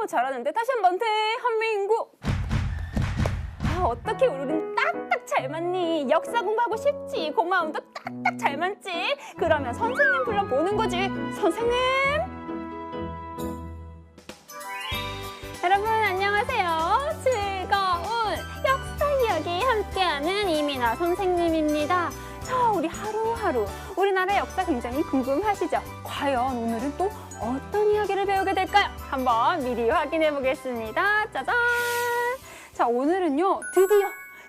잘하는데 다시 한번 대한민국. 아, 어떻게 우리는 딱딱 잘 맞니? 역사 공부하고 싶지. 고마움도 딱딱 잘 맞지. 그러면 선생님 불러보는 거지. 선생님. 여러분 안녕하세요. 즐거운 역사 이야기 함께하는 이민아 선생님입니다. 자, 우리 하루하루 우리나라 역사 굉장히 궁금하시죠? 과연 오늘은 또 어떤 이야기를 배우게 될까요? 한번 미리 확인해 보겠습니다. 짜잔! 자, 오늘은요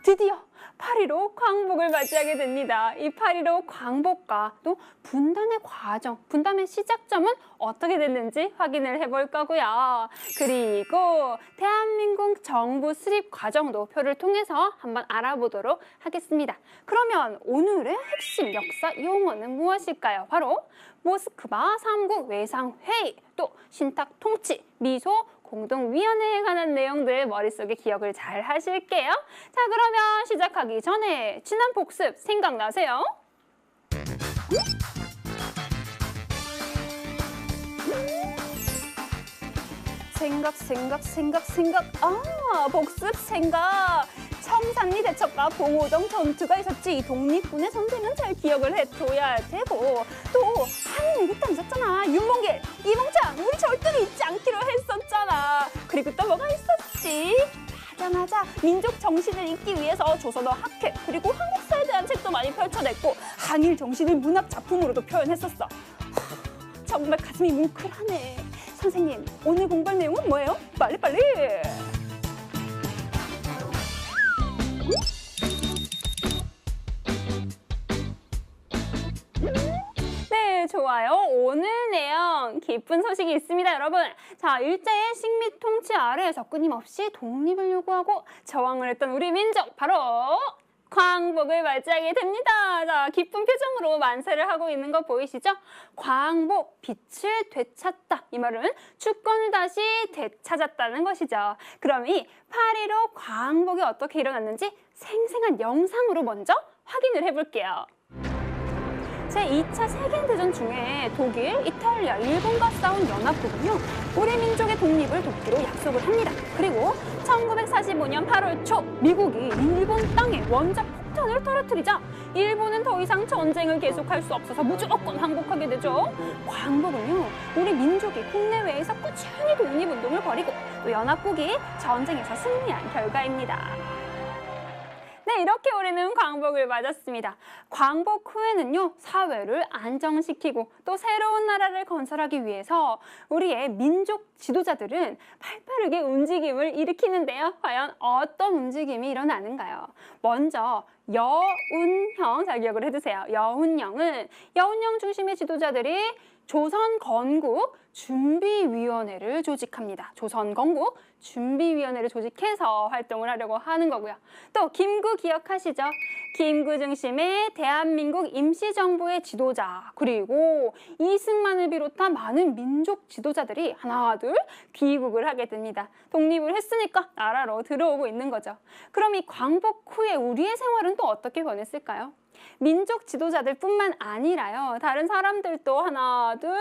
드디어 8.15 광복을 맞이하게 됩니다. 이 8.15 광복과 또 분단의 과정, 분단의 시작점은 어떻게 됐는지 확인을 해볼 거고요. 그리고 대한민국 정부 수립 과정도 표를 통해서 한번 알아보도록 하겠습니다. 그러면 오늘의 핵심 역사 용어는 무엇일까요? 바로 모스크바 3국 외상회의, 또 신탁 통치, 미소 공동위원회에 관한 내용들 머릿속에 기억을 잘 하실게요. 자, 그러면 시작하기 전에 지난 복습 생각나세요? 생각. 아, 복습 생각. 청산리 대첩과 봉오동 전투가 있었지. 이 독립군의 전쟁은 잘 기억을 해둬야 되고, 또 한일극단 있었잖아. 윤봉길, 이봉창, 우리 절대로 잊지 않기로 했었잖아. 그리고 또 뭐가 있었지? 맞아. 민족 정신을 잇기 위해서 조선어 학회, 그리고 한국사에 대한 책도 많이 펼쳐냈고, 한일 정신을 문학 작품으로도 표현했었어. 정말 가슴이 뭉클하네. 선생님, 오늘 공부할 내용은 뭐예요? 빨리! 네, 좋아요. 오늘 내용 기쁜 소식이 있습니다, 여러분. 자, 일제의 식민 통치 아래에서 끊임없이 독립을 요구하고 저항을 했던 우리 민족, 바로 광복을 맞이하게 됩니다. 자, 기쁜 표정으로 만세를 하고 있는 거 보이시죠? 광복, 빛을 되찾다. 이 말은 주권을 다시 되찾았다는 것이죠. 그럼 이 8.15 광복이 어떻게 일어났는지 생생한 영상으로 먼저 확인을 해볼게요. 제2차 세계대전 중에 독일, 이탈리아, 일본과 싸운 연합국은요, 우리 민족의 독립을 돕기로 약속을 합니다. 그리고 1945년 8월 초 미국이 일본 땅에 원자 폭탄을 떨어뜨리자 일본은 더 이상 전쟁을 계속할 수 없어서 무조건 항복하게 되죠. 광복은요, 우리 민족이 국내외에서 꾸준히 독립운동을 벌이고 또 연합국이 전쟁에서 승리한 결과입니다. 네, 이렇게 우리는 광복을 맞았습니다. 광복 후에는요, 사회를 안정시키고 또 새로운 나라를 건설하기 위해서 우리의 민족 지도자들은 발빠르게 움직임을 일으키는데요. 과연 어떤 움직임이 일어나는가요? 먼저 여운형, 잘 기억을 해두세요. 여운형 중심의 지도자들이 조선건국 준비위원회를 조직합니다. 조선건국 준비위원회를 조직해서 활동을 하려고 하는 거고요. 또 김구 기억하시죠? 김구 중심의 대한민국 임시정부의 지도자, 그리고 이승만을 비롯한 많은 민족 지도자들이 하나 둘 귀국을 하게 됩니다. 독립을 했으니까 나라로 들어오고 있는 거죠. 그럼 이 광복 후에 우리의 생활은 또 어떻게 변했을까요? 민족 지도자들 뿐만 아니라요, 다른 사람들도 하나 둘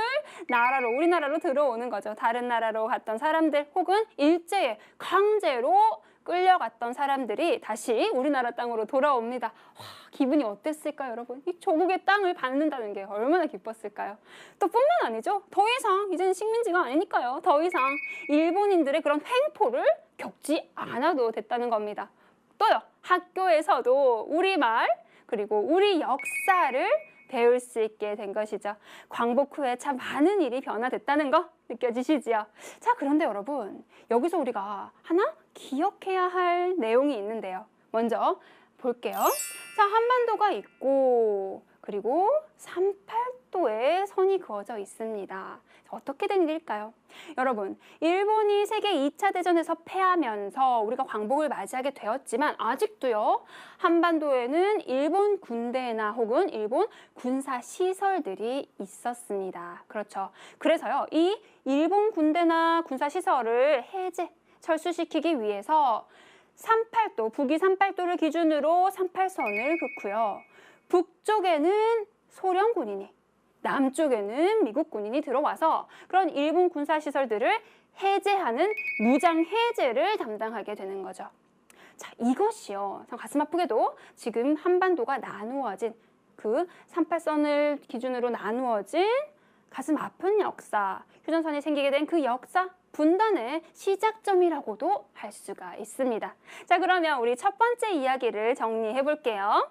우리나라로 들어오는 거죠. 다른 나라로 갔던 사람들 혹은 일제에 강제로 끌려갔던 사람들이 다시 우리나라 땅으로 돌아옵니다. 와, 기분이 어땠을까요, 여러분? 이 조국의 땅을 받는다는 게 얼마나 기뻤을까요? 또 뿐만 아니죠. 더 이상 이제는 식민지가 아니니까요. 더 이상 일본인들의 그런 횡포를 겪지 않아도 됐다는 겁니다. 또요, 학교에서도 우리말 그리고 우리 역사를 배울 수 있게 된 것이죠. 광복 후에 참 많은 일이 변화됐다는 거 느껴지시지요? 자, 그런데 여러분, 여기서 우리가 하나 기억해야 할 내용이 있는데요. 먼저 볼게요. 자, 한반도가 있고 그리고 38도에 선이 그어져 있습니다. 어떻게 된 일일까요? 여러분, 일본이 세계 2차 대전에서 패하면서 우리가 광복을 맞이하게 되었지만 아직도요, 한반도에는 일본 군대나 혹은 일본 군사 시설들이 있었습니다. 그렇죠. 그래서요, 이 일본 군대나 군사 시설을 해제, 철수시키기 위해서 38도, 북위 38도를 기준으로 38선을 긋고요. 북쪽에는 소련 군인이, 남쪽에는 미국 군인이 들어와서 그런 일본 군사시설들을 해제하는 무장해제를 담당하게 되는 거죠. 자, 이것이요. 참 가슴 아프게도 지금 한반도가 나누어진 그 38선을 기준으로 나누어진 가슴 아픈 역사, 휴전선이 생기게 된 그 역사 분단의 시작점이라고도 할 수가 있습니다. 자, 그러면 우리 첫 번째 이야기를 정리해 볼게요.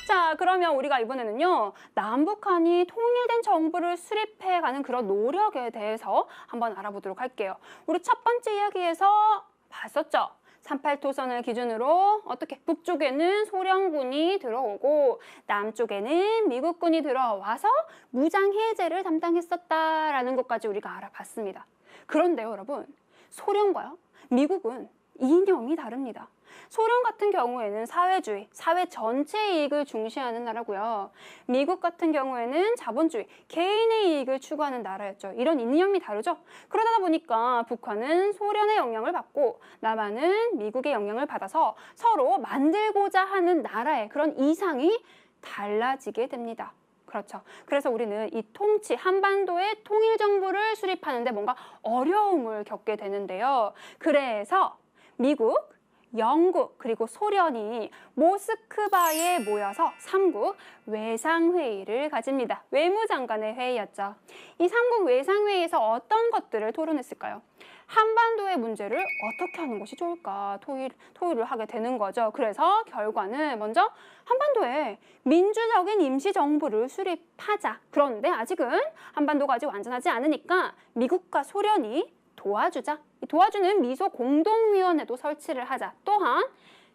자, 그러면 우리가 이번에는요, 남북한이 통일된 정부를 수립해가는 그런 노력에 대해서 한번 알아보도록 할게요. 우리 첫 번째 이야기에서 봤었죠? 38토선을 기준으로 어떻게 북쪽에는 소련군이 들어오고 남쪽에는 미국군이 들어와서 무장해제를 담당했었다라는 것까지 우리가 알아봤습니다. 그런데요, 여러분, 소련과요, 미국은 이념이 다릅니다. 소련 같은 경우에는 사회주의, 사회 전체 이익을 중시하는 나라고요. 미국 같은 경우에는 자본주의, 개인의 이익을 추구하는 나라였죠. 이런 이념이 다르죠. 그러다 보니까 북한은 소련의 영향을 받고 남한은 미국의 영향을 받아서 서로 만들고자 하는 나라의 그런 이상이 달라지게 됩니다. 그렇죠. 그래서 우리는 이 통치, 한반도의 통일정부를 수립하는데 뭔가 어려움을 겪게 되는데요. 그래서 미국, 영국 그리고 소련이 모스크바에 모여서 3국 외상회의를 가집니다. 외무장관의 회의였죠. 이 3국 외상회의에서 어떤 것들을 토론했을까요? 한반도의 문제를 어떻게 하는 것이 좋을까 토의를 하게 되는 거죠. 그래서 결과는 먼저 한반도에 민주적인 임시정부를 수립하자. 그런데 아직은 한반도가 아직 완전하지 않으니까 미국과 소련이 도와주자. 도와주는 미소 공동위원회도 설치를 하자. 또한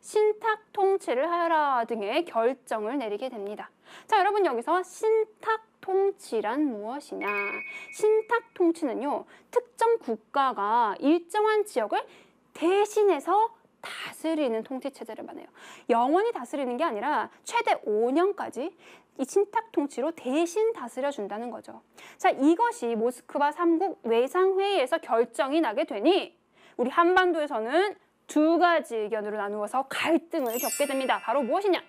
신탁 통치를 하라 등의 결정을 내리게 됩니다. 자, 여러분 여기서 신탁 통치란 무엇이냐? 신탁 통치는요, 특정 국가가 일정한 지역을 대신해서 다스리는 통치 체제를 말해요. 영원히 다스리는 게 아니라 최대 5년까지 이 신탁 통치로 대신 다스려 준다는 거죠. 자, 이것이 모스크바 3국 외상회의에서 결정이 나게 되니 우리 한반도에서는 두 가지 의견으로 나누어서 갈등을 겪게 됩니다. 바로 무엇이냐?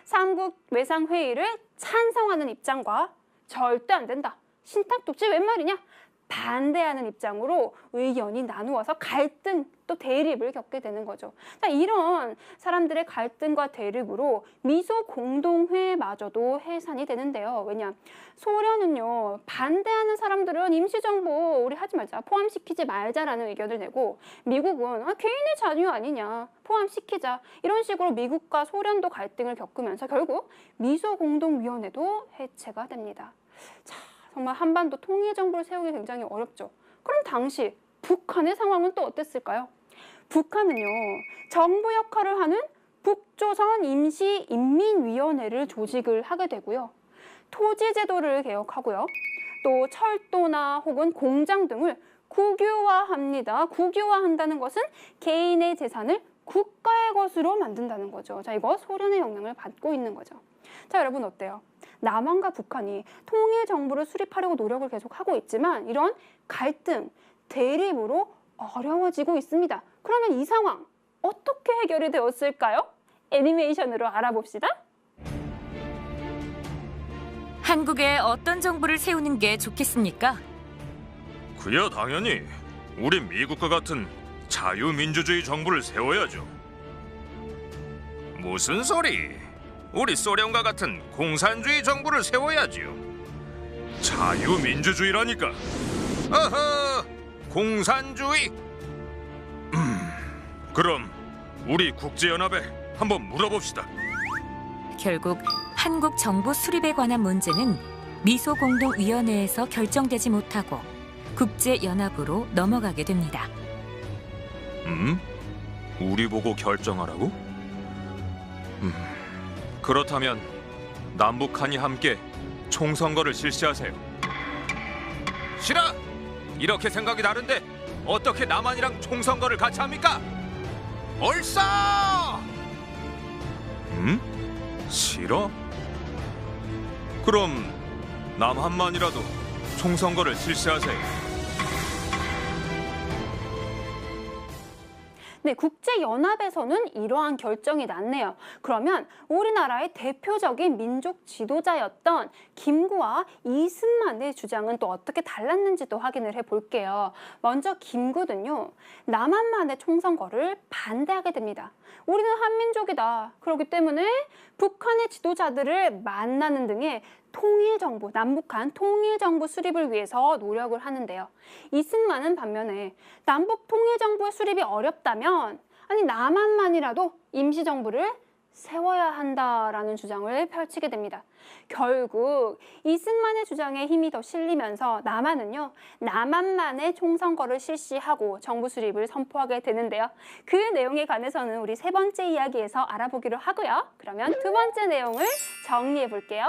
3국 외상회의를 찬성하는 입장과 절대 안 된다. 신탁 통치 웬 말이냐? 반대하는 입장으로 의견이 나누어서 갈등 또 대립을 겪게 되는 거죠. 자, 이런 사람들의 갈등과 대립으로 미소 공동회마저도 해산이 되는데요. 왜냐? 소련은요, 반대하는 사람들은 임시정부 우리 하지 말자, 포함시키지 말자라는 의견을 내고, 미국은 개인의 자유 아니냐, 포함시키자, 이런 식으로 미국과 소련도 갈등을 겪으면서 결국 미소 공동위원회도 해체가 됩니다. 자, 정말 한반도 통일정부를 세우기 굉장히 어렵죠. 그럼 당시 북한의 상황은 또 어땠을까요? 북한은요, 정부 역할을 하는 북조선 임시인민위원회를 조직을 하게 되고요. 토지제도를 개혁하고요. 또 철도나 혹은 공장 등을 국유화합니다. 국유화한다는 것은 개인의 재산을 국가의 것으로 만든다는 거죠. 자, 이거 소련의 영향을 받고 있는 거죠. 자, 여러분 어때요? 남한과 북한이 통일 정부를 수립하려고 노력을 계속하고 있지만 이런 갈등, 대립으로 어려워지고 있습니다. 그러면 이 상황 어떻게 해결이 되었을까요? 애니메이션으로 알아봅시다. 한국에 어떤 정부를 세우는 게 좋겠습니까? 그야 당연히 우리 미국과 같은 자유민주주의 정부를 세워야죠. 무슨 소리? 우리 소련과 같은 공산주의 정부를 세워야지요. 자유민주주의라니까. 아하, 공산주의? 그럼 우리 국제연합에 한번 물어봅시다. 결국 한국 정부 수립에 관한 문제는 미소공동위원회에서 결정되지 못하고 국제연합으로 넘어가게 됩니다. 우리 보고 결정하라고? 그렇다면 남북한이 함께 총선거를 실시하세요. 싫어! 이렇게 생각이 다른데 어떻게 남한이랑 총선거를 같이 합니까? 얼싸! 싫어? 그럼 남한만이라도 총선거를 실시하세요. 네, 국제연합에서는 이러한 결정이 났네요. 그러면 우리나라의 대표적인 민족 지도자였던 김구와 이승만의 주장은 또 어떻게 달랐는지도 확인을 해볼게요. 먼저 김구는요, 남한만의 총선거를 반대하게 됩니다. 우리는 한민족이다. 그렇기 때문에 북한의 지도자들을 만나는 등의 통일정부, 남북한 통일정부 수립을 위해서 노력을 하는데요. 이승만은 반면에 남북 통일정부의 수립이 어렵다면 아니 남한만이라도 임시정부를 세워야 한다라는 주장을 펼치게 됩니다. 결국 이승만의 주장에 힘이 더 실리면서 남한은요, 남한만의 총선거를 실시하고 정부 수립을 선포하게 되는데요. 그 내용에 관해서는 우리 세 번째 이야기에서 알아보기로 하고요. 그러면 두 번째 내용을 정리해 볼게요.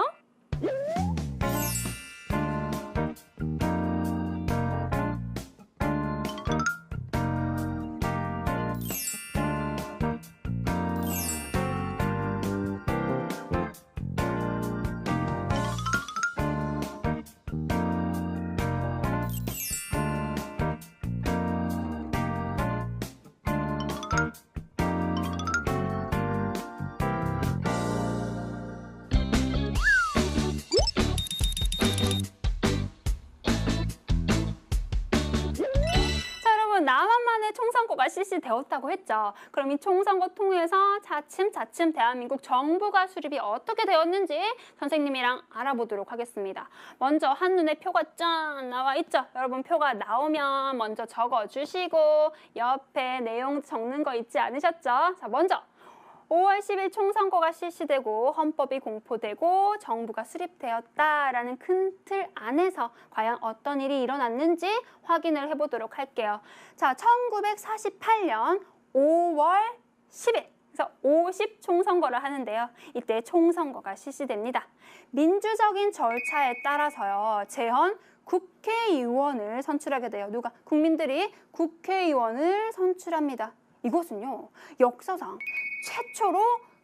남한만의 총선거가 실시되었다고 했죠. 그럼 이 총선거 통해서 차츰차츰 대한민국 정부가 수립이 어떻게 되었는지 선생님이랑 알아보도록 하겠습니다. 먼저 한눈에 표가 짠 나와 있죠. 여러분 표가 나오면 먼저 적어주시고 옆에 내용 적는 거 잊지 않으셨죠? 자, 먼저 5월 10일 총선거가 실시되고 헌법이 공포되고 정부가 수립되었다라는 큰 틀 안에서 과연 어떤 일이 일어났는지 확인을 해보도록 할게요. 자, 1948년 5월 10일. 그래서 50 총선거를 하는데요. 이때 총선거가 실시됩니다. 민주적인 절차에 따라서요. 재헌 국회의원을 선출하게 돼요. 누가? 국민들이 국회의원을 선출합니다. 이것은요, 역사상 최초로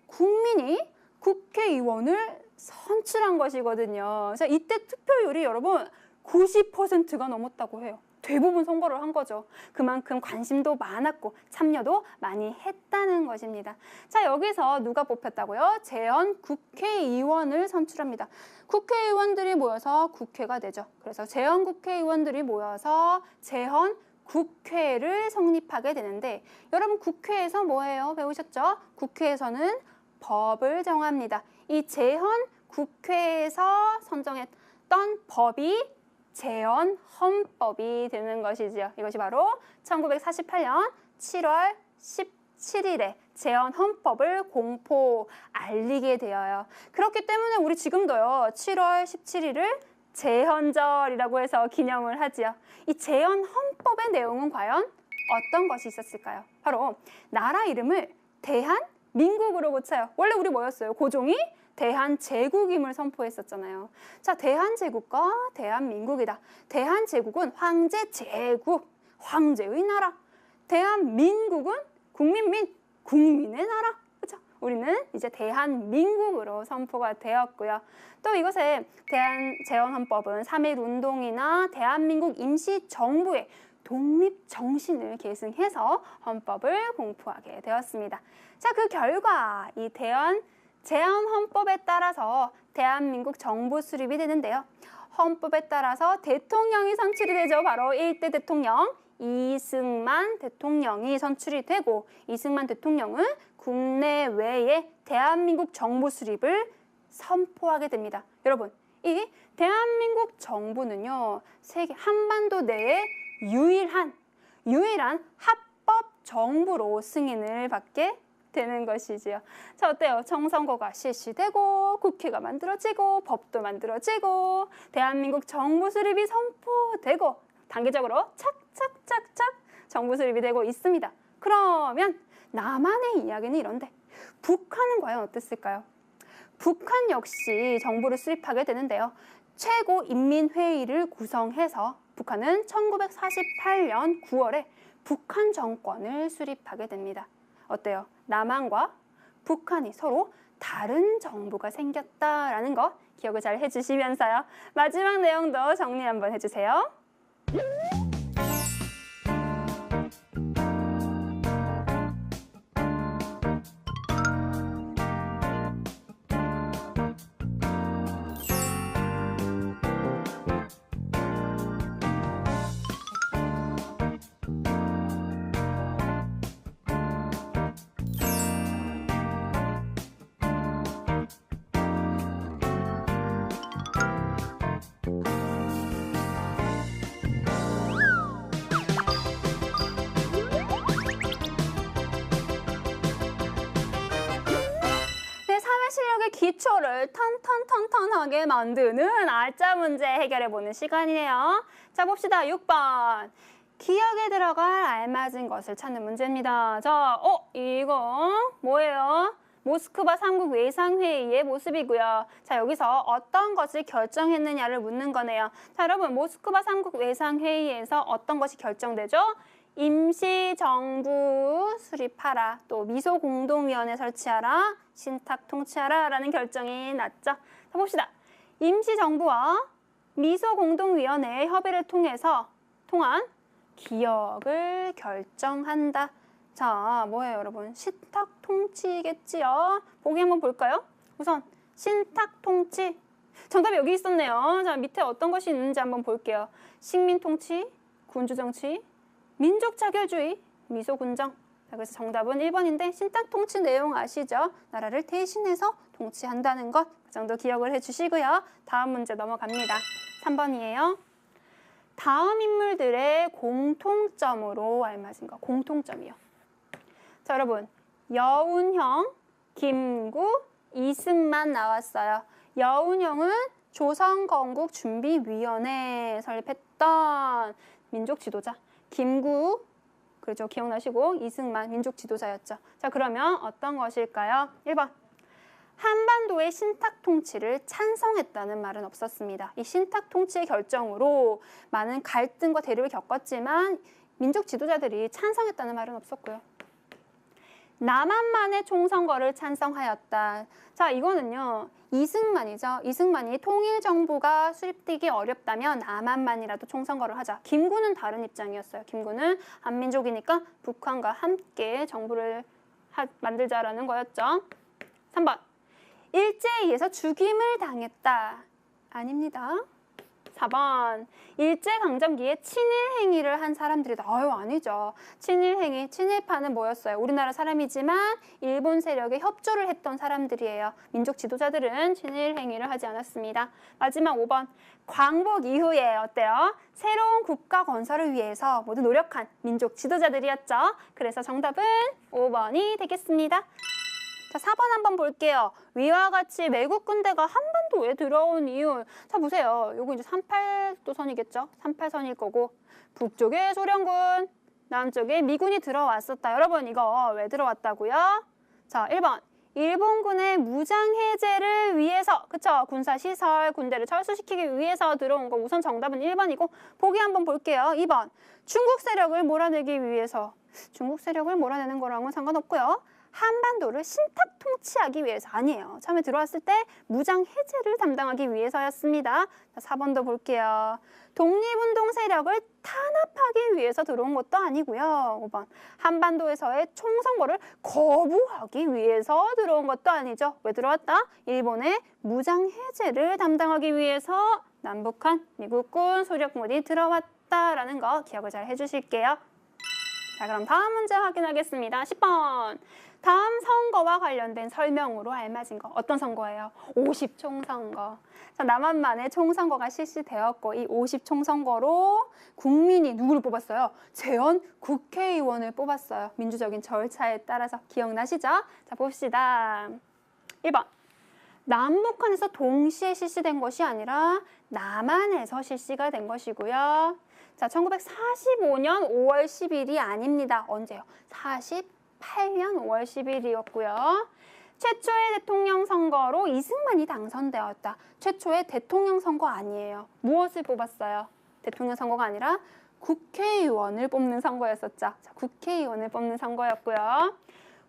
국민이 국회의원을 선출한 것이거든요. 그래서 이때 투표율이 여러분 90%가 넘었다고 해요. 대부분 선거를 한 거죠. 그만큼 관심도 많았고 참여도 많이 했다는 것입니다. 자, 여기서 누가 뽑혔다고요? 재헌 국회의원을 선출합니다. 국회의원들이 모여서 국회가 되죠. 그래서 재헌 국회의원들이 모여서 재헌 국회를 성립하게 되는데 여러분 국회에서 뭐예요? 배우셨죠? 국회에서는 법을 정합니다. 이 재헌 국회에서 선정했던 법이 재헌 헌법이 되는 것이죠. 이것이 바로 1948년 7월 17일에 재헌 헌법을 알리게 되어요. 그렇기 때문에 우리 지금도요. 7월 17일을 재헌절이라고 해서 기념을 하지요. 이 재헌 헌법의 내용은 과연 어떤 것이 있었을까요? 바로 나라 이름을 대한민국으로 고쳐요. 원래 우리 뭐였어요? 고종이 대한제국임을 선포했었잖아요. 자, 대한제국과 대한민국이다. 대한제국은 황제 제국, 황제의 나라. 대한민국은 국민의 나라. 그렇죠? 우리는 이제 대한민국으로 선포가 되었고요. 또 이것에 재헌헌법은 3.1운동이나 대한민국 임시정부의 독립정신을 계승해서 헌법을 공포하게 되었습니다. 자, 그 결과 이 재헌헌법에 따라서 대한민국 정부 수립이 되는데요. 헌법에 따라서 대통령이 선출이 되죠. 바로 1대 대통령 이승만 대통령이 선출이 되고 이승만 대통령은 국내외에 대한민국 정부 수립을 선포하게 됩니다. 여러분, 이 대한민국 정부는요, 세계 한반도 내에 유일한 합법 정부로 승인을 받게 되는 것이지요. 자, 어때요? 총선거가 실시되고 국회가 만들어지고 법도 만들어지고 대한민국 정부 수립이 선포되고 단계적으로 착착착착 정부 수립이 되고 있습니다. 그러면 남한의 이야기는 이런데 북한은 과연 어땠을까요? 북한 역시 정부를 수립하게 되는데요. 최고인민회의를 구성해서 북한은 1948년 9월에 북한 정권을 수립하게 됩니다. 어때요? 남한과 북한이 서로 다른 정부가 생겼다라는 거 기억을 잘 해주시면서요. 마지막 내용도 정리 한번 해주세요. 실력의 기초를 탄탄탄탄하게 만드는 알짜 문제 해결해보는 시간이네요. 자, 봅시다. 6번. 기억에 들어갈 알맞은 것을 찾는 문제입니다. 자, 이거 뭐예요? 모스크바 3국 외상회의의 모습이고요. 자, 여기서 어떤 것을 결정했느냐를 묻는 거네요. 자, 여러분, 모스크바 3국 외상회의에서 어떤 것이 결정되죠? 임시정부 수립하라, 또 미소공동위원회 설치하라, 신탁 통치하라 라는 결정이 났죠. 자, 봅시다. 임시정부와 미소공동위원회의 협의를 통한 기억을 결정한다. 자, 뭐예요, 여러분? 신탁 통치겠지요? 보기 한번 볼까요? 우선 신탁 통치. 정답이 여기 있었네요. 자, 밑에 어떤 것이 있는지 한번 볼게요. 식민 통치, 군주 정치, 민족 차별주의, 미소군정. 자, 그래서 정답은 1번인데 신탁 통치 내용 아시죠? 나라를 대신해서 통치한다는 것. 그 정도 기억을 해주시고요. 다음 문제 넘어갑니다. 3번이에요. 다음 인물들의 공통점으로 알맞은 거. 공통점이요. 자, 여러분. 여운형, 김구, 이승만 나왔어요. 여운형은 조선건국준비위원회 설립했던 민족 지도자. 김구, 그렇죠. 기억나시고 이승만 민족 지도자였죠. 자, 그러면 어떤 것일까요? 1번. 한반도의 신탁 통치를 찬성했다는 말은 없었습니다. 이 신탁 통치의 결정으로 많은 갈등과 대립을 겪었지만 민족 지도자들이 찬성했다는 말은 없었고요. 남한만의 총선거를 찬성하였다. 자, 이거는요. 이승만이죠. 이승만이 통일정부가 수립되기 어렵다면 남한만이라도 총선거를 하자. 김구는 다른 입장이었어요. 김구는 한민족이니까 북한과 함께 정부를 만들자라는 거였죠. 3번. 일제에 의해서 죽임을 당했다. 아닙니다. 4번. 일제강점기에 친일행위를 한 사람들이다. 아니죠. 친일행위, 친일파는 뭐였어요? 우리나라 사람이지만 일본 세력에 협조를 했던 사람들이에요. 민족 지도자들은 친일행위를 하지 않았습니다. 마지막 5번. 광복 이후에 어때요? 새로운 국가 건설을 위해서 모두 노력한 민족 지도자들이었죠. 그래서 정답은 5번이 되겠습니다. 자, 4번 한번 볼게요. 위와 같이 외국 군대가 한반도에 들어온 이유. 자, 보세요. 요거 이제 38도선이겠죠? 38선일 거고. 북쪽에 소련군, 남쪽에 미군이 들어왔었다. 여러분, 이거 왜 들어왔다고요? 자, 1번. 일본군의 무장 해제를 위해서, 그쵸? 군사시설, 군대를 철수시키기 위해서 들어온 거. 우선 정답은 1번이고, 보기 한번 볼게요. 2번. 중국 세력을 몰아내기 위해서. 중국 세력을 몰아내는 거랑은 상관없고요. 한반도를 신탁 통치하기 위해서 아니에요. 처음에 들어왔을 때 무장 해제를 담당하기 위해서였습니다. 자, 4번도 볼게요. 독립운동 세력을 탄압하기 위해서 들어온 것도 아니고요. 5번. 한반도에서의 총선거를 거부하기 위해서 들어온 것도 아니죠. 왜 들어왔다? 일본의 무장 해제를 담당하기 위해서 남북한 미국군 소련군이 들어왔다라는 거 기억을 잘 해주실게요. 자, 그럼 다음 문제 확인하겠습니다. 10번. 다음 선거와 관련된 설명으로 알맞은 거. 어떤 선거예요? 50총선거. 자, 남한만의 총선거가 실시되었고 이 50총선거로 국민이 누구를 뽑았어요? 재헌 국회의원을 뽑았어요. 민주적인 절차에 따라서. 기억나시죠? 자, 봅시다. 1번. 남북한에서 동시에 실시된 것이 아니라 남한에서 실시가 된 것이고요. 자, 1945년 5월 10일이 아닙니다. 언제요? 48년 5월 10일이었고요. 최초의 대통령 선거로 이승만이 당선되었다. 최초의 대통령 선거 아니에요. 무엇을 뽑았어요? 대통령 선거가 아니라 국회의원을 뽑는 선거였었죠. 자, 국회의원을 뽑는 선거였고요.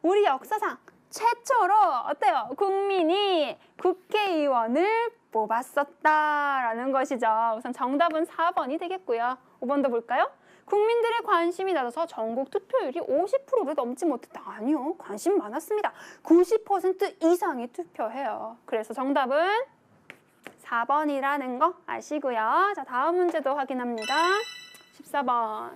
우리 역사상 최초로 어때요? 국민이 국회의원을 뽑았었다라는 것이죠. 우선 정답은 4번이 되겠고요. 5번도 볼까요? 국민들의 관심이 낮아서 전국 투표율이 50%를 넘지 못했다. 아니요. 관심 많았습니다. 90% 이상이 투표해요. 그래서 정답은 4번이라는 거 아시고요. 자, 다음 문제도 확인합니다. 14번.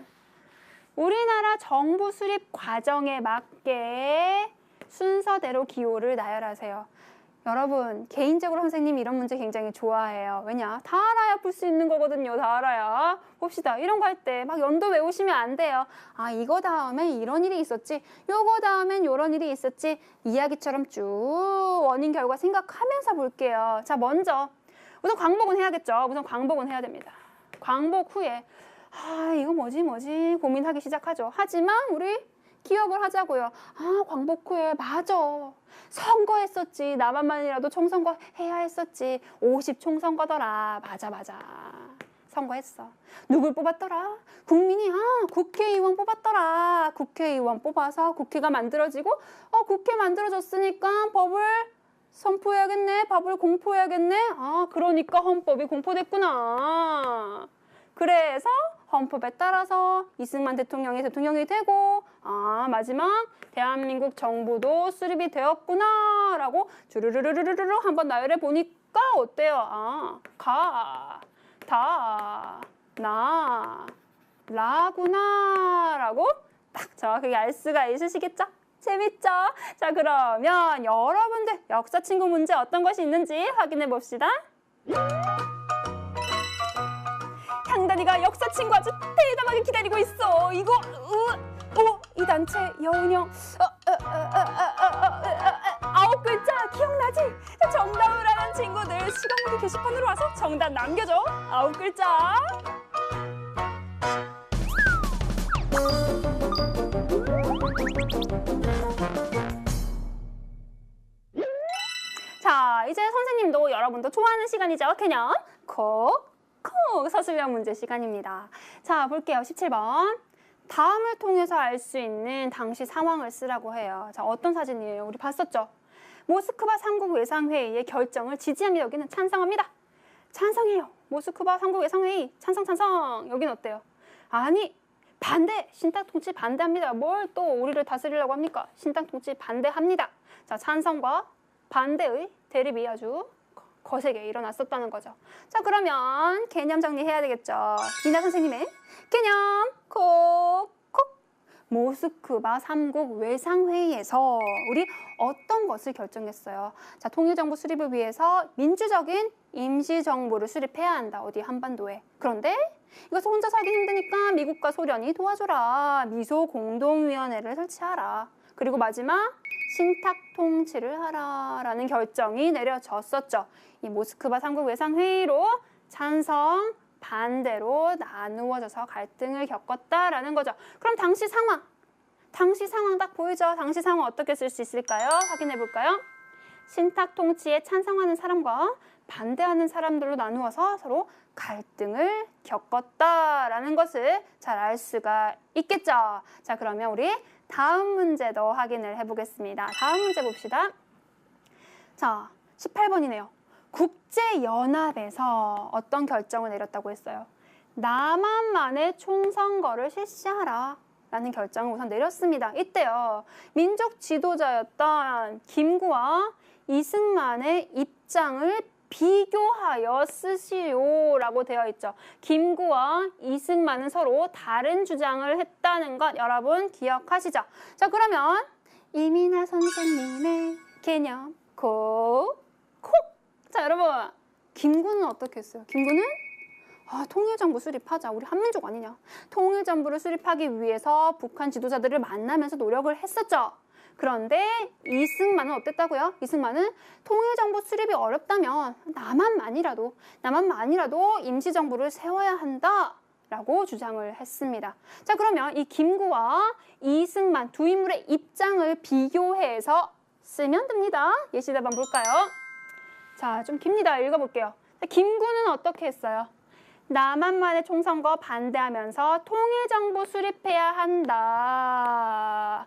우리나라 정부 수립 과정에 맞게 순서대로 기호를 나열하세요. 여러분, 개인적으로 선생님이 이런 문제 굉장히 좋아해요. 왜냐? 다 알아야 풀 수 있는 거거든요. 다 알아야. 봅시다. 이런 거 할 때 막 연도 외우시면 안 돼요. 아, 이거 다음에 이런 일이 있었지. 요거 다음엔 요런 일이 있었지. 이야기처럼 쭉 원인 결과 생각하면서 볼게요. 자, 먼저 우선 광복은 해야겠죠. 우선 광복은 해야 됩니다. 광복 후에 아, 이거 뭐지 고민하기 시작하죠. 하지만 우리 기억을 하자고요. 아, 광복 후에 맞아. 선거했었지. 나만만이라도 총선거 해야 했었지. 50 총선거더라. 맞아. 선거했어. 누굴 뽑았더라? 국민이 국회의원 뽑았더라. 국회의원 뽑아서 국회가 만들어지고 국회 만들어졌으니까 법을 선포해야겠네. 법을 공포해야겠네. 아, 그러니까 헌법이 공포됐구나. 그래서 헌법에 따라서 이승만 대통령이 대통령이 되고 마지막 대한민국 정부도 수립이 되었구나라고 주르르르르르 한번 나열해 보니까 어때요? 라구나라고 딱 정확하게 알 수가 있으시겠죠? 재밌죠? 자, 그러면 여러분들 역사 친구 문제 어떤 것이 있는지 확인해 봅시다. 향단이가 역사 친구 아주 대담하게 기다리고 있어. 이거 이 단체 여운형 9글자 기억나지? 정답을 아는 친구들 시간무기 게시판으로 와서 정답 남겨줘. 9글자. 자, 이제 선생님도 여러분도 좋아하는 시간이죠. 개념 콕 서술형 문제 시간입니다. 자, 볼게요. 17번. 다음을 통해서 알 수 있는 당시 상황을 쓰라고 해요. 자, 어떤 사진이에요? 우리 봤었죠? 모스크바 3국 외상회의의 결정을 지지합니다. 여기는 찬성합니다. 찬성해요. 모스크바 3국 외상회의 찬성. 여기는 어때요? 아니, 반대. 신탁 통치 반대합니다. 뭘 또 우리를 다스리려고 합니까? 신탁 통치 반대합니다. 자, 찬성과 반대의 대립이 아주 거세게 일어났었다는 거죠. 자, 그러면 개념 정리해야 되겠죠. 이나 선생님의 개념 콕. 모스크바 3국 외상회의에서 우리 어떤 것을 결정했어요? 자, 통일정부 수립을 위해서 민주적인 임시정부를 수립해야 한다. 어디? 한반도에. 그런데 이것을 혼자서 하기 힘드니까 미국과 소련이 도와줘라. 미소공동위원회를 설치하라. 그리고 마지막 신탁 통치를 하라라는 결정이 내려졌었죠. 이 모스크바 3국 외상회의로 찬성, 반대로 나누어져서 갈등을 겪었다라는 거죠. 그럼 당시 상황 딱 보이죠? 당시 상황 어떻게 쓸 수 있을까요? 확인해 볼까요? 신탁 통치에 찬성하는 사람과 반대하는 사람들로 나누어서 서로 갈등을 겪었다라는 것을 잘 알 수가 있겠죠. 자, 그러면 우리 다음 문제도 확인을 해보겠습니다. 다음 문제 봅시다. 자, 18번이네요. 국제연합에서 어떤 결정을 내렸다고 했어요? 남한만의 총선거를 실시하라 라는 결정을 우선 내렸습니다. 이때요, 민족 지도자였던 김구와 이승만의 입장을 비교하여 쓰시오라고 되어 있죠. 김구와 이승만은 서로 다른 주장을 했다는 것 여러분 기억하시죠? 자, 그러면 이민아 선생님의 개념 콕. 자, 여러분, 김구는 어떻게 했어요? 김구는 통일정부 수립하자. 우리 한민족 아니냐. 통일정부를 수립하기 위해서 북한 지도자들을 만나면서 노력을 했었죠. 그런데 이승만은 어땠다고요? 이승만은 통일정부 수립이 어렵다면 남한만이라도 임시정부를 세워야 한다 라고 주장을 했습니다. 자, 그러면 이 김구와 이승만 두 인물의 입장을 비교해서 쓰면 됩니다. 예시답 한번 볼까요? 자, 좀 깁니다. 읽어볼게요. 자, 김구는 어떻게 했어요? 남한만의 총선거 반대하면서 통일정부 수립해야 한다고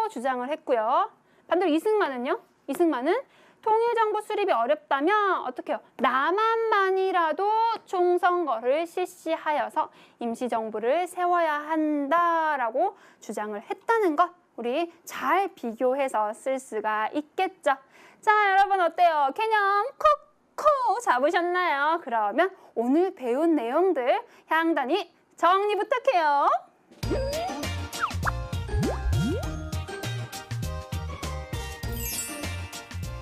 주장을 했고요. 반대로 이승만은요? 이승만은 통일정부 수립이 어렵다면 어떻게 해요? 남한만이라도 총선거를 실시하여서 임시정부를 세워야 한다라고 주장을 했다는 것 우리 잘 비교해서 쓸 수가 있겠죠. 자, 여러분 어때요? 개념 콕콕 잡으셨나요? 그러면 오늘 배운 내용들 향단이 정리 부탁해요.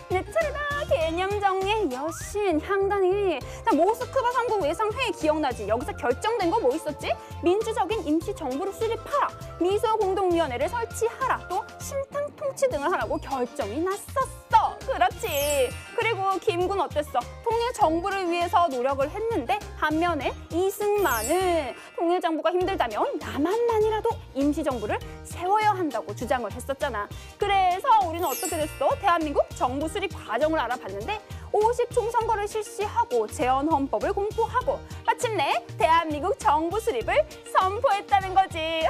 내 차례다. 개념 정리의 여신 향단이. 자, 모스크바 삼국 외상회의 기억나지? 여기서 결정된 거 뭐 있었지? 민주적인 임시정부를 수립하라, 미소공동위원회를 설치하라, 또 신당 통치 등을 하라고 결정이 났었어. 그렇지. 그리고 김구는 어땠어? 통일정부를 위해서 노력을 했는데 반면에 이승만은 통일정부가 힘들다면 남한만이라도 임시정부를 세워야 한다고 주장을 했었잖아. 그래서 우리는 어떻게 됐어? 대한민국 정부 수립 과정을 알아봤는데 50총선거를 실시하고 재헌헌법을 공포하고 마침내 대한민국 정부 수립을 선포했다는 거지.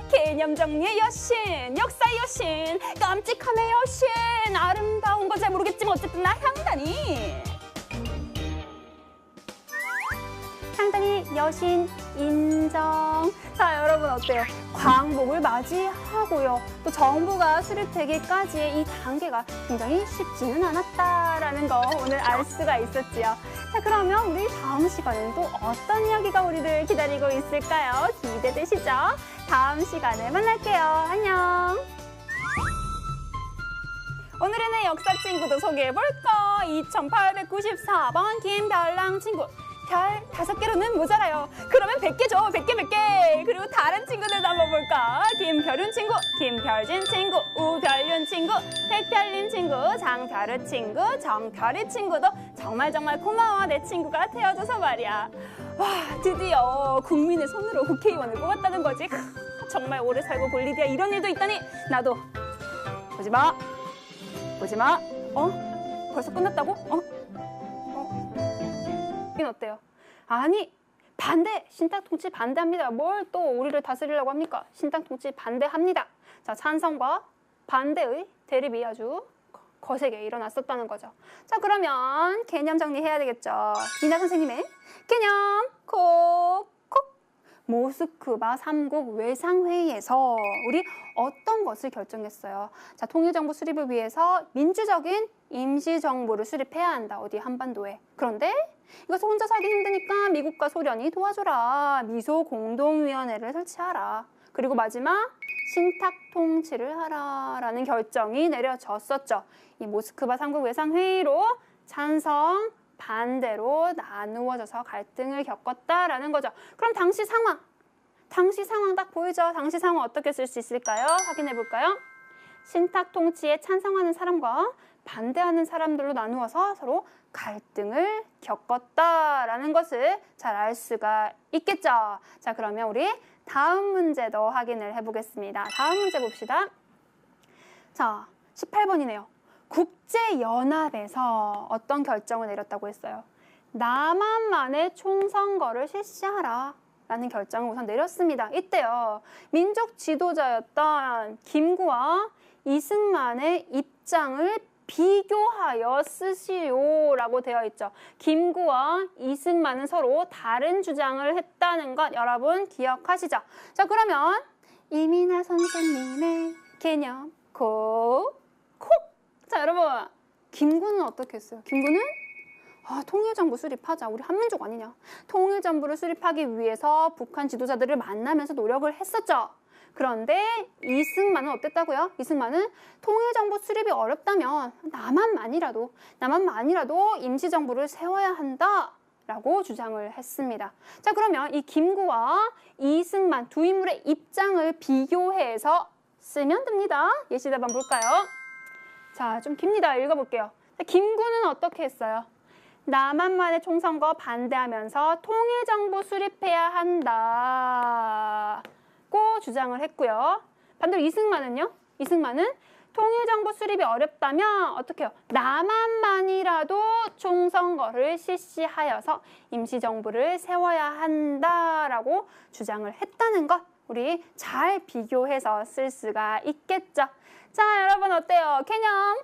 개념 정리의 여신, 역사의 여신, 깜찍함의 여신, 아름다운 건 잘 모르겠지만 어쨌든 나 향단이. 향단이 여신 인정. 자, 여러분 어때요? 광복을 맞이하고요. 또 정부가 수립되기까지의 이 단계가 굉장히 쉽지는 않았다라는 거 오늘 알 수가 있었지요. 자, 그러면 우리 다음 시간에는 또 어떤 이야기가 우리를 기다리고 있을까요? 기대되시죠? 다음 시간에 만날게요. 안녕. 오늘의 내 역사 친구도 소개해볼까? 2894번 김별랑 친구. 별 5개로는 모자라요. 그러면 100개 줘. 100개, 100개. 그리고 다른 친구들도 한번 볼까? 김별윤 친구, 김별진 친구, 우별윤 친구, 백별린 친구, 장별우 친구, 정별이 친구도 정말 고마워. 내 친구가 되어줘서 말이야. 와, 드디어 국민의 손으로 국회의원을 뽑았다는 거지. 정말 오래 살고 볼 일이야. 이런 일도 있다니. 나도 보지 마. 보지 마. 벌써 끝났다고? 이건 어때요? 아니, 반대! 신당 통치 반대합니다. 뭘 또 우리를 다스리려고 합니까? 신당 통치 반대합니다. 자, 찬성과 반대의 대립이 아주 거세게 일어났었다는 거죠. 자, 그러면 개념 정리해야 되겠죠. 이나 선생님의 개념 콕콕. 모스크바 삼국 외상회의에서 우리 어떤 것을 결정했어요? 자, 통일정부 수립을 위해서 민주적인 임시정부를 수립해야 한다. 어디 한반도에. 그런데 이것을 혼자 살기 힘드니까 미국과 소련이 도와줘라. 미소공동위원회를 설치하라. 그리고 마지막 신탁 통치를 하라라는 결정이 내려졌었죠. 이 모스크바 삼국 외상회의로 찬성, 반대로 나누어져서 갈등을 겪었다라는 거죠. 그럼 당시 상황 딱 보이죠? 당시 상황 어떻게 쓸 수 있을까요? 확인해 볼까요? 신탁 통치에 찬성하는 사람과 반대하는 사람들로 나누어서 서로 갈등을 겪었다라는 것을 잘 알 수가 있겠죠. 자, 그러면 우리 다음 문제도 확인을 해보겠습니다. 다음 문제 봅시다. 자, 18번이네요. 국제연합에서 어떤 결정을 내렸다고 했어요? 남한만의 총선거를 실시하라 라는 결정을 우선 내렸습니다. 이때요, 민족 지도자였던 김구와 이승만의 입장을 비교하여 쓰시오라고 되어 있죠. 김구와 이승만은 서로 다른 주장을 했다는 것 여러분 기억하시죠? 자, 그러면 이민아 선생님의 개념 콕. 자, 여러분, 김구는 어떻게 했어요? 김구는 통일정부 수립하자. 우리 한민족 아니냐. 통일정부를 수립하기 위해서 북한 지도자들을 만나면서 노력을 했었죠. 그런데 이승만은 어땠다고요? 이승만은 통일정부 수립이 어렵다면 남한만이라도 임시정부를 세워야 한다라고 주장을 했습니다. 자, 그러면 이 김구와 이승만 두 인물의 입장을 비교해서 쓰면 됩니다. 예시답 한번 볼까요? 자, 좀 깁니다. 읽어볼게요. 김구는 어떻게 했어요? 남한만의 총선거 반대하면서 통일정부 수립해야 한다고 주장을 했고요. 반대로 이승만은요? 이승만은 통일정부 수립이 어렵다면 어떻게 해요? 남한만이라도 총선거를 실시하여서 임시정부를 세워야 한다라고 주장을 했다는 것 우리 잘 비교해서 쓸 수가 있겠죠. 자, 여러분 어때요? 개념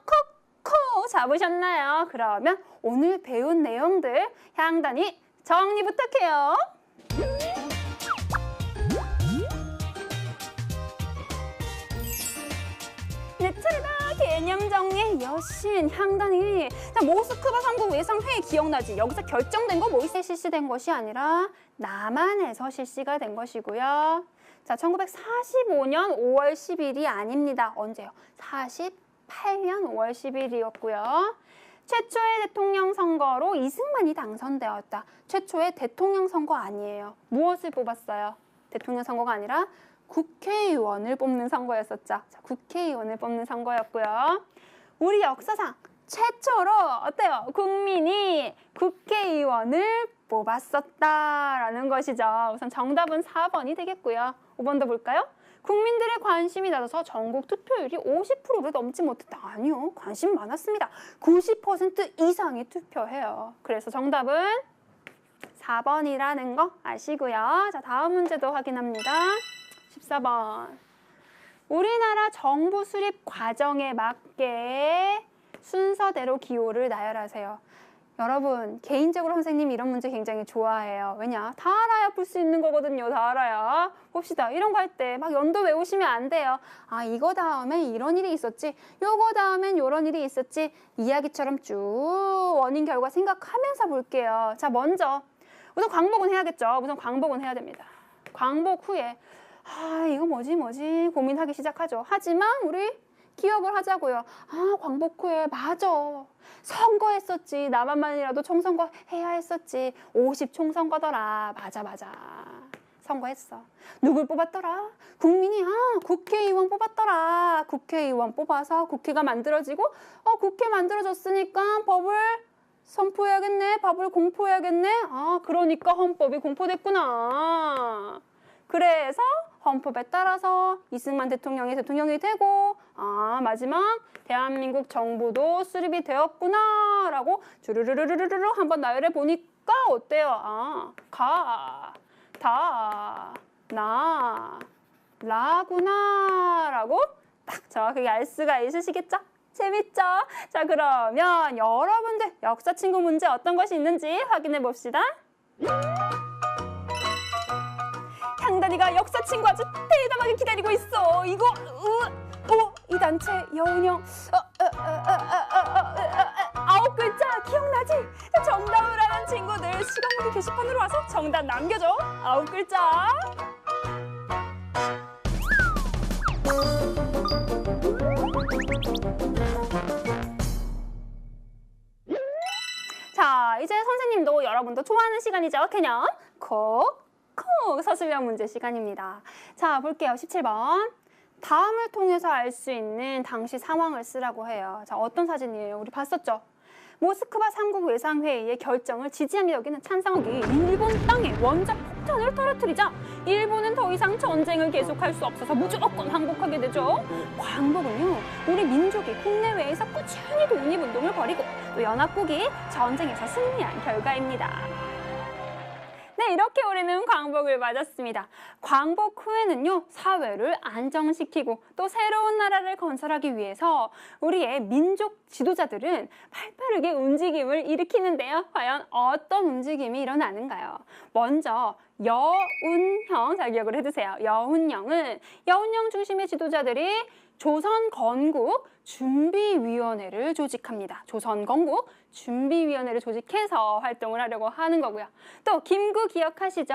콕콕 잡으셨나요? 그러면 오늘 배운 내용들 향단이 정리 부탁해요. 내 차례다. 개념 정리의 여신 향단이. 자, 모스크바 3국 예상회의 기억나지? 여기서 결정된 거 모의세 실시된 것이 아니라 남한에서 실시가 된 것이고요. 자, 1945년 5월 10일이 아닙니다. 언제요? 48년 5월 10일이었고요. 최초의 대통령 선거로 이승만이 당선되었다. 최초의 대통령 선거 아니에요. 무엇을 뽑았어요? 대통령 선거가 아니라 국회의원을 뽑는 선거였었죠. 자, 국회의원을 뽑는 선거였고요. 우리 역사상 최초로 어때요? 국민이 국회의원을 뽑았었다라는 것이죠. 우선 정답은 4번이 되겠고요. 5번도 볼까요? 국민들의 관심이 낮아서 전국 투표율이 50%를 넘지 못했다. 아니요. 관심 많았습니다. 90% 이상이 투표해요. 그래서 정답은 4번이라는 거 아시고요. 자, 다음 문제도 확인합니다. 14번. 우리나라 정부 수립 과정에 맞게 순서대로 기호를 나열하세요. 여러분, 개인적으로 선생님이 이런 문제 굉장히 좋아해요. 왜냐? 다 알아야 풀 수 있는 거거든요. 다 알아야. 봅시다. 이런 거 할 때 막 연도 외우시면 안 돼요. 아, 이거 다음엔 이런 일이 있었지. 요거 다음엔 요런 일이 있었지. 이야기처럼 쭉 원인 결과 생각하면서 볼게요. 자, 먼저 우선 광복은 해야겠죠. 우선 광복은 해야 됩니다. 광복 후에 아, 이거 뭐지 고민하기 시작하죠. 하지만 우리 기억을 하자고요. 아, 광복 후에 맞아. 선거했었지. 남한만이라도 총선거 해야 했었지. 50 총선거더라. 맞아. 선거했어. 누굴 뽑았더라? 국민이 국회의원 뽑았더라. 국회의원 뽑아서 국회가 만들어지고 국회 만들어졌으니까 법을 선포해야겠네. 법을 공포해야겠네. 아, 그러니까 헌법이 공포됐구나. 그래서 헌법에 따라서 이승만 대통령이 대통령이 되고 마지막 대한민국 정부도 수립이 되었구나 라고 주르르르르르 한번 나열해 보니까 어때요? 라구나 라고 딱 정확하게 알 수가 있으시겠죠? 재밌죠? 자, 그러면 여러분들 역사 친구 문제 어떤 것이 있는지 확인해 봅시다. 향단이가 역사 친구 아주 대담하게 기다리고 있어. 이거 이 단체 여운형 9글자 기억나지? 정답을 아는 친구들 시간무기 게시판으로 와서 정답 남겨줘. 9글자. 자, 이제 선생님도 여러분도 좋아하는 시간이죠. 개념 콕 서술형 문제 시간입니다. 자, 볼게요. 17번. 다음을 통해서 알 수 있는 당시 상황을 쓰라고 해요. 자, 어떤 사진이에요? 우리 봤었죠? 모스크바 3국 외상회의의 결정을 지지합니다. 여기는 찬성하기. 일본 땅에 원자 폭탄을 떨어뜨리자 일본은 더 이상 전쟁을 계속할 수 없어서 무조건 항복하게 되죠. 광복은요, 우리 민족이 국내외에서 꾸준히 독립운동을 벌이고 또 연합국이 전쟁에서 승리한 결과입니다. 네, 이렇게 우리는 광복을 맞았습니다. 광복 후에는요, 사회를 안정시키고 또 새로운 나라를 건설하기 위해서 우리의 민족 지도자들은 팔빠르게 움직임을 일으키는데요. 과연 어떤 움직임이 일어나는가요? 먼저 여운형, 잘 기억을 해두세요. 여운형 중심의 지도자들이 조선건국 준비위원회를 조직합니다. 조선건국 준비위원회를 조직해서 활동을 하려고 하는 거고요. 또 김구 기억하시죠?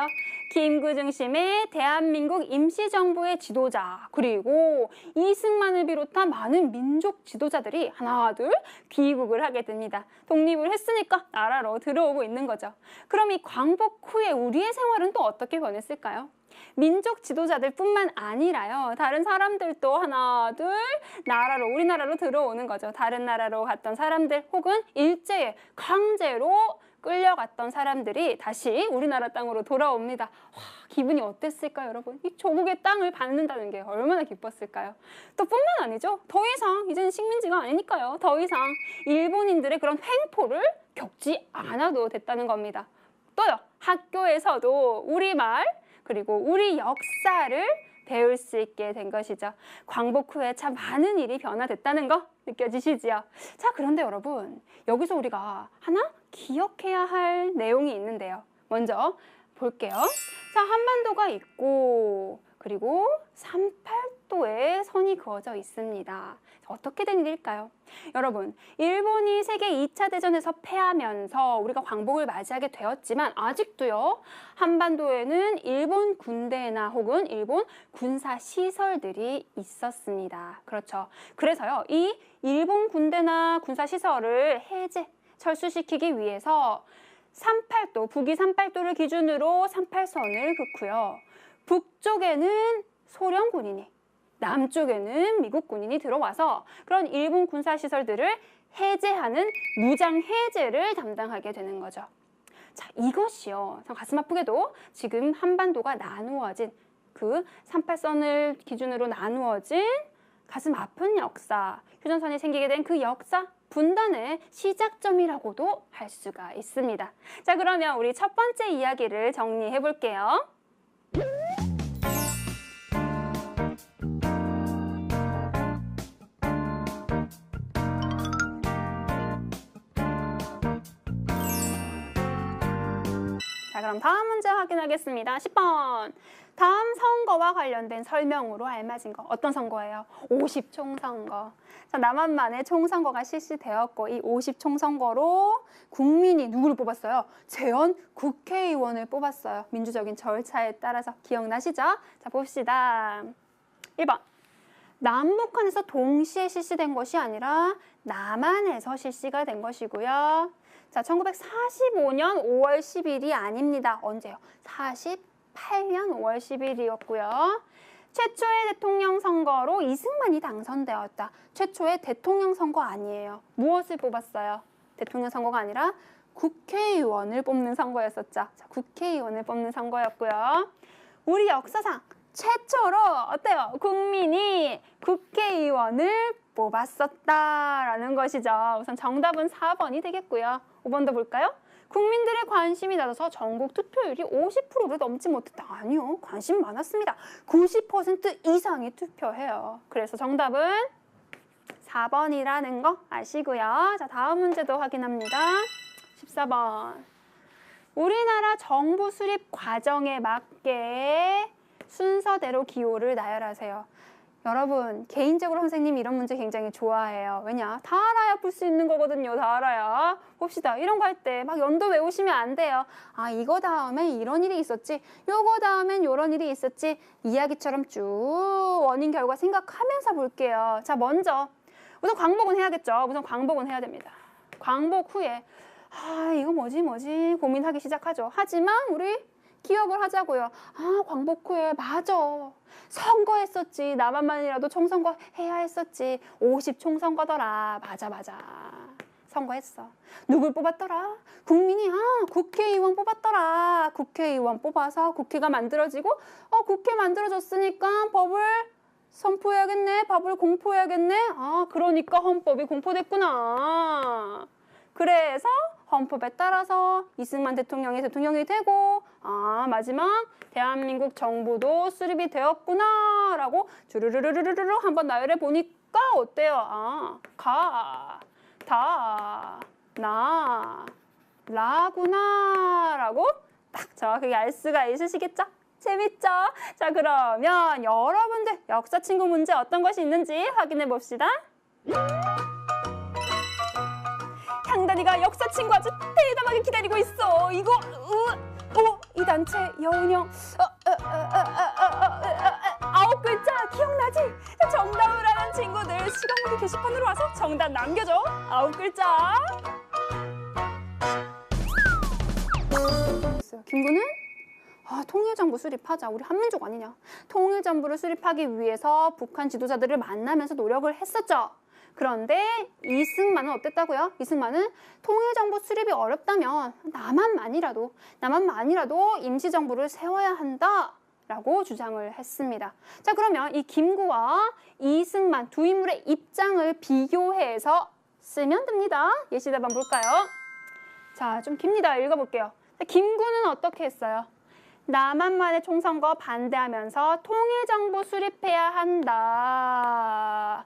김구 중심의 대한민국 임시정부의 지도자, 그리고 이승만을 비롯한 많은 민족 지도자들이 하나 둘 귀국을 하게 됩니다. 독립을 했으니까 나라로 들어오고 있는 거죠. 그럼 이 광복 후에 우리의 생활은 또 어떻게 변했을까요? 민족 지도자들뿐만 아니라요. 다른 사람들도 하나, 둘, 나라로 우리나라로 들어오는 거죠. 다른 나라로 갔던 사람들 혹은 일제에 강제로 끌려갔던 사람들이 다시 우리나라 땅으로 돌아옵니다. 와, 기분이 어땠을까요, 여러분? 이 조국의 땅을 받는다는 게 얼마나 기뻤을까요? 또 뿐만 아니죠. 더 이상 이제는 식민지가 아니니까요. 더 이상 일본인들의 그런 횡포를 겪지 않아도 됐다는 겁니다. 또요, 학교에서도 우리말 그리고 우리 역사를 배울 수 있게 된 것이죠. 광복 후에 참 많은 일이 변화됐다는 거 느껴지시지요? 자, 그런데 여러분, 여기서 우리가 하나 기억해야 할 내용이 있는데요. 먼저 볼게요. 자, 한반도가 있고 그리고 38도의 선이 그어져 있습니다. 어떻게 된 일일까요? 여러분, 일본이 세계 2차 대전에서 패하면서 우리가 광복을 맞이하게 되었지만 아직도요, 한반도에는 일본 군대나 혹은 일본 군사 시설들이 있었습니다. 그렇죠. 그래서요, 이 일본 군대나 군사 시설을 해제, 철수시키기 위해서 38도, 북위 38도를 기준으로 38선을 긋고요. 북쪽에는 소련 군인이, 남쪽에는 미국 군인이 들어와서 그런 일본 군사시설들을 해제하는 무장 해제를 담당하게 되는 거죠. 자, 이것이요, 참 가슴 아프게도 지금 한반도가 나누어진 그 38선을 기준으로 나누어진 가슴 아픈 역사, 휴전선이 생기게 된 그 역사 분단의 시작점이라고도 할 수가 있습니다. 자, 그러면 우리 첫 번째 이야기를 정리해 볼게요. 자, 그럼 다음 문제 확인하겠습니다. 10번. 다음 선거와 관련된 설명으로 알맞은 거. 어떤 선거예요? 50총선거. 자, 남한만에 총선거가 실시되었고 이 50총선거로 국민이 누구를 뽑았어요? 재헌 국회의원을 뽑았어요. 민주적인 절차에 따라서. 기억나시죠? 자, 봅시다. 1번. 남북한에서 동시에 실시된 것이 아니라 남한에서 실시가 된 것이고요. 자, 1945년 5월 10일이 아닙니다. 언제요? 48년 5월 10일이었고요. 최초의 대통령 선거로 이승만이 당선되었다. 최초의 대통령 선거 아니에요. 무엇을 뽑았어요? 대통령 선거가 아니라 국회의원을 뽑는 선거였었죠. 자, 국회의원을 뽑는 선거였고요. 우리 역사상 최초로 어때요? 국민이 국회의원을 뽑았었다라는 것이죠. 우선 정답은 4번이 되겠고요. 5번도 볼까요? 국민들의 관심이 낮아서 전국 투표율이 50%를 넘지 못했다. 아니요, 관심 많았습니다. 90% 이상이 투표해요. 그래서 정답은 4번이라는 거 아시고요. 자, 다음 문제도 확인합니다. 14번. 우리나라 정부 수립 과정에 맞게 순서대로 기호를 나열하세요. 여러분, 개인적으로 선생님이 이런 문제 굉장히 좋아해요. 왜냐? 다 알아야 풀 수 있는 거거든요. 다 알아야. 봅시다. 이런 거 할 때 막 연도 외우시면 안 돼요. 아, 이거 다음에 이런 일이 있었지. 요거 다음엔 요런 일이 있었지. 이야기처럼 쭉 원인 결과 생각하면서 볼게요. 자, 먼저 우선 광복은 해야겠죠. 우선 광복은 해야 됩니다. 광복 후에 아, 이거 뭐지 고민하기 시작하죠. 하지만 우리 기억을 하자고요. 아, 광복 후에 맞아. 선거했었지. 남한만이라도 총선거 해야 했었지. 50총선거더라. 맞아. 선거했어. 누굴 뽑았더라? 국민이 국회의원 뽑았더라. 국회의원 뽑아서 국회가 만들어지고 국회 만들어졌으니까 법을 선포해야겠네. 법을 공포해야겠네. 아, 그러니까 헌법이 공포됐구나. 그래서 헌법에 따라서 이승만 대통령이 대통령이 되고 마지막 대한민국 정부도 수립이 되었구나 라고 주르르르르르 한번 나열해 보니까 어때요? 라구나 라고 딱 정확하게 알 수가 있으시겠죠? 재밌죠? 자, 그러면 여러분들 역사 친구 문제 어떤 것이 있는지 확인해 봅시다. 향단이가 역사 친구 아주 대담하게 기다리고 있어. 이거 이 단체 여운형 9글자 기억나지? 정답을 아는 친구들 시간무기 게시판으로 와서 정답 남겨줘. 9글자. 김구는 통일정부 수립하자. 우리 한민족 아니냐. 통일정부를 수립하기 위해서 북한 지도자들을 만나면서 노력을 했었죠. 그런데 이승만은 어땠다고요? 이승만은 통일정부 수립이 어렵다면 남한만이라도 임시정부를 세워야 한다라고 주장을 했습니다. 자, 그러면 이 김구와 이승만 두 인물의 입장을 비교해서 쓰면 됩니다. 예시 답안 볼까요? 자, 좀 깁니다. 읽어볼게요. 자, 김구는 어떻게 했어요? 남한만의 총선거 반대하면서 통일정부 수립해야 한다고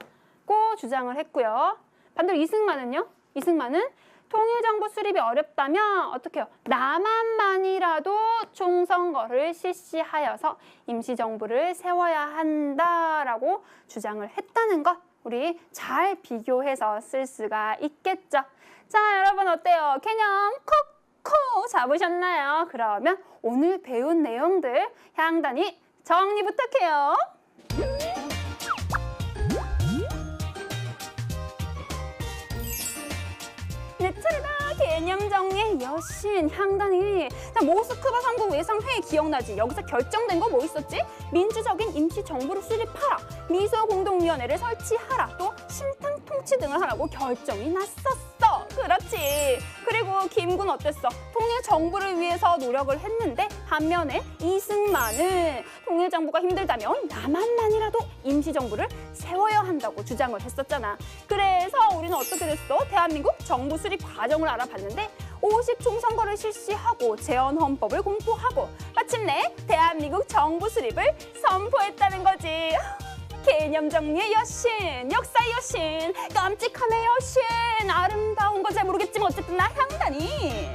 주장을 했고요. 반대로 이승만은요? 이승만은 통일정부 수립이 어렵다면 어떻게 해요? 남한만이라도 총선거를 실시하여서 임시정부를 세워야 한다라고 주장을 했다는 것 우리 잘 비교해서 쓸 수가 있겠죠. 자, 여러분 어때요? 개념 콕콕 잡으셨나요? 그러면 오늘 배운 내용들 향단이 정리 부탁해요. 내 차례다. 개념 정리의 여신 향단이. 자, 모스크바 3국 예상회의 기억나지? 여기서 결정된 거 뭐 있었지? 민주적인 임시정부를 수립하라, 미소공동위원회를 설치하라, 또 신당 통치 등을 하라고 결정이 났었어. 그렇지. 그리고 김구는 어땠어? 통일정부를 위해서 노력을 했는데 반면에 이승만은 통일정부가 힘들다면 남한만이라도 임시정부를 세워야 한다고 주장을 했었잖아. 그래서 우리는 어떻게 됐어? 대한민국 정부 수립 과정을 알아봤는데 50총선거를 실시하고 재헌헌법을 공포하고 마침내 대한민국 정부 수립을 선포했다는 거지. 개념 정리의 여신, 역사의 여신, 깜찍함의 여신, 아름다운 건 잘 모르겠지만 어쨌든 나 향단이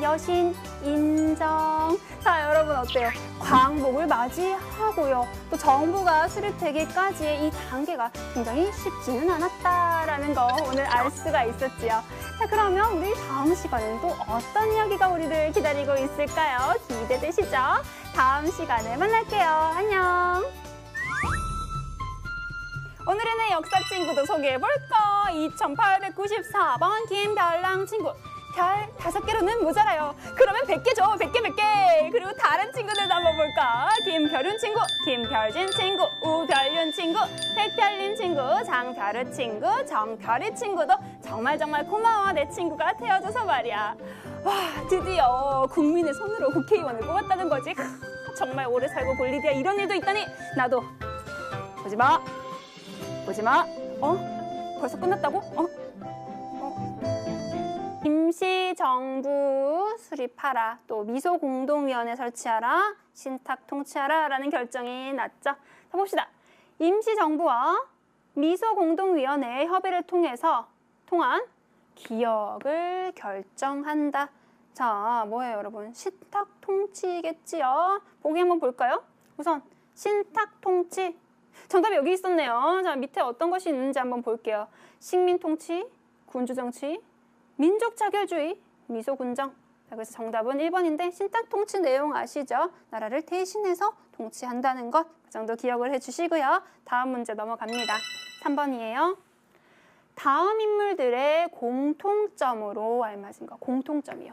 여신 인정. 자, 여러분 어때요? 광복을 맞이하고요. 또 정부가 수립되기까지의 이 단계가 굉장히 쉽지는 않았다라는 거 오늘 알 수가 있었지요. 자, 그러면 우리 다음 시간에는 또 어떤 이야기가 우리를 기다리고 있을까요? 기대되시죠? 다음 시간에 만날게요. 안녕. 오늘의 내 역사 친구도 소개해볼까? 2894번 김별랑 친구. 별 5개로는 모자라요. 그러면 100개 줘. 100개, 100개. 그리고 다른 친구들도 한번 볼까? 김별윤 친구, 김별진 친구, 우별윤 친구, 백별린 친구, 장별우 친구, 정별이 친구도 정말 고마워. 내 친구가 되어줘서 말이야. 와, 드디어 국민의 손으로 국회의원을 뽑았다는 거지. 정말 오래 살고 볼 일이야. 이런 일도 있다니. 나도 보지 마. 보지 마. 벌써 끝났다고? 임시정부 수립하라, 또 미소공동위원회 설치하라, 신탁 통치하라 라는 결정이 났죠. 자, 봅시다. 임시정부와 미소공동위원회의 협의를 통한 기역을 결정한다. 자, 뭐예요, 여러분? 신탁 통치겠지요. 보기 한번 볼까요? 우선 신탁 통치. 정답이 여기 있었네요. 자, 밑에 어떤 것이 있는지 한번 볼게요. 식민 통치, 군주 정치, 민족 자결주의, 미소군정. 자, 그래서 정답은 1번인데 신탁 통치 내용 아시죠? 나라를 대신해서 통치한다는 것. 그 정도 기억을 해주시고요. 다음 문제 넘어갑니다. 3번이에요. 다음 인물들의 공통점으로 알맞은 거. 공통점이요.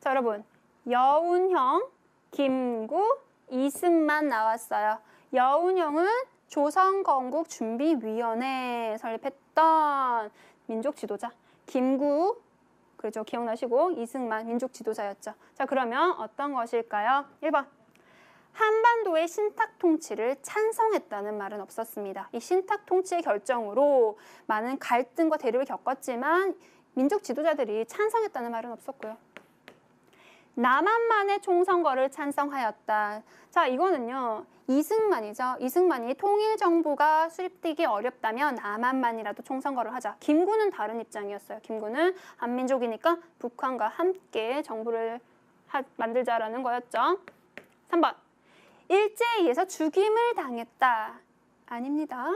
자, 여러분. 여운형, 김구, 이승만 나왔어요. 여운형은 조선건국준비위원회 설립했던 민족 지도자. 김구, 그렇죠. 기억나시고 이승만 민족 지도자였죠. 자, 그러면 어떤 것일까요? 1번. 한반도의 신탁 통치를 찬성했다는 말은 없었습니다. 이 신탁 통치의 결정으로 많은 갈등과 대립을 겪었지만 민족 지도자들이 찬성했다는 말은 없었고요. 남한만의 총선거를 찬성하였다. 자, 이거는요. 이승만이죠. 이승만이 통일정부가 수립되기 어렵다면 남한만이라도 총선거를 하자. 김구는 다른 입장이었어요. 김구는 한민족이니까 북한과 함께 정부를 만들자라는 거였죠. 3번. 일제에 의해서 죽임을 당했다. 아닙니다.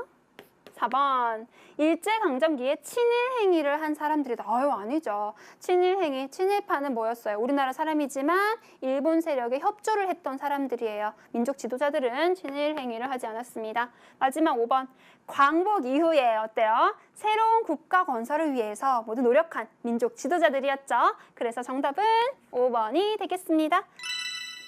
4번. 일제강점기에 친일 행위를 한 사람들이다. 아유, 아니죠. 친일 행위, 친일파는 뭐였어요? 우리나라 사람이지만 일본 세력에 협조를 했던 사람들이에요. 민족 지도자들은 친일 행위를 하지 않았습니다. 마지막 5번. 광복 이후에 어때요? 새로운 국가 건설을 위해서 모두 노력한 민족 지도자들이었죠. 그래서 정답은 5번이 되겠습니다.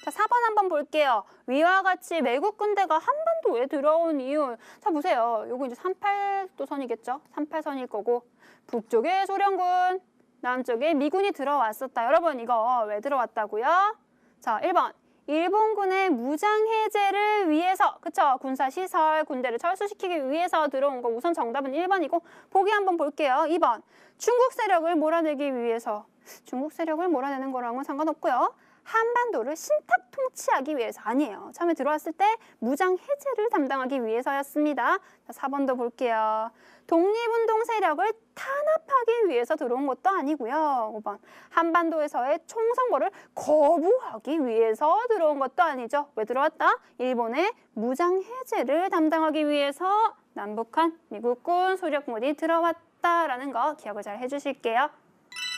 자, 4번 한번 볼게요. 위와 같이 외국 군대가 한반도에 들어온 이유. 자, 보세요. 요거 이제 38도선이겠죠? 38선일 거고. 북쪽에 소련군, 남쪽에 미군이 들어왔었다. 여러분, 이거 왜 들어왔다고요? 자, 1번. 일본군의 무장 해제를 위해서, 그쵸? 군사시설, 군대를 철수시키기 위해서 들어온 거 우선 정답은 1번이고, 보기 한번 볼게요. 2번. 중국 세력을 몰아내기 위해서. 중국 세력을 몰아내는 거랑은 상관없고요. 한반도를 신탁 통치하기 위해서 아니에요. 처음에 들어왔을 때 무장 해제를 담당하기 위해서였습니다. 자, 4번도 볼게요. 독립운동 세력을 탄압하기 위해서 들어온 것도 아니고요. 5번. 한반도에서의 총선거를 거부하기 위해서 들어온 것도 아니죠. 왜 들어왔다? 일본의 무장 해제를 담당하기 위해서 남북한 미국군 소련군이 들어왔다라는 거 기억을 잘 해주실게요.